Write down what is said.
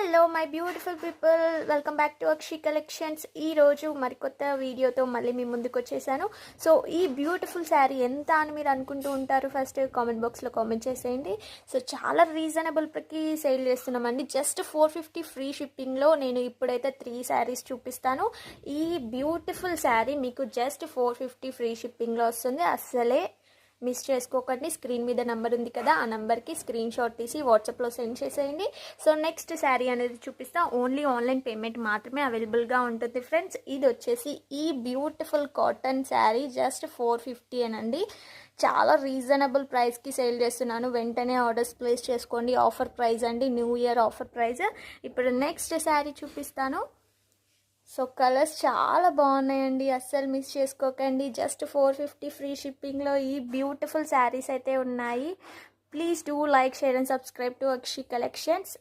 Hello my beautiful people, welcome back to Akshi collections. ఈరోజు మరికొత్త వీడియోతో మళ్ళీ మీ ముందుకు వచ్చేసాను. సో ఈ బ్యూటిఫుల్ శారీ ఎంత అని మీరు అనుకుంటూ ఉంటారు? ఫస్ట్ కామెంట్ బాక్స్లో కామెంట్ చేసేయండి. సో చాలా రీజనబుల్కి సేల్ చేస్తున్నామండి. జస్ట్ 450 ఫ్రీ షిప్పింగ్లో నేను ఇప్పుడైతే 3 శారీస్ చూపిస్తాను. ఈ బ్యూటిఫుల్ శారీ మీకు జస్ట్ 450 ఫ్రీ షిప్పింగ్లో వస్తుంది. అస్సలే మిస్ చేసుకోకండి. స్క్రీన్ మీద నెంబర్ ఉంది కదా, ఆ నెంబర్కి స్క్రీన్ షాట్ తీసి వాట్సాప్లో సెండ్ చేసేయండి. సో నెక్స్ట్ శారీ అనేది చూపిస్తా. ఓన్లీ ఆన్లైన్ పేమెంట్ మాత్రమే అవైలబుల్గా ఉంటుంది ఫ్రెండ్స్. ఇది వచ్చేసి ఈ బ్యూటిఫుల్ కాటన్ శారీ జస్ట్ 450 అనండి. చాలా రీజనబుల్ ప్రైస్కి సేల్ చేస్తున్నాను. వెంటనే ఆర్డర్స్ ప్లేస్ చేసుకోండి. ఆఫర్ ప్రైస్ అండి, న్యూ ఇయర్ ఆఫర్ ప్రైస్. ఇప్పుడు నెక్స్ట్ శారీ చూపిస్తాను. సో కలర్స్ చాలా బాగున్నాయండి, అస్సలు మిస్ చేసుకోకండి. జస్ట్ 450 ఫ్రీ షిప్పింగ్లో ఈ బ్యూటిఫుల్ శారీస్ అయితే ఉన్నాయి. Please do like, share and subscribe to Akshi collections.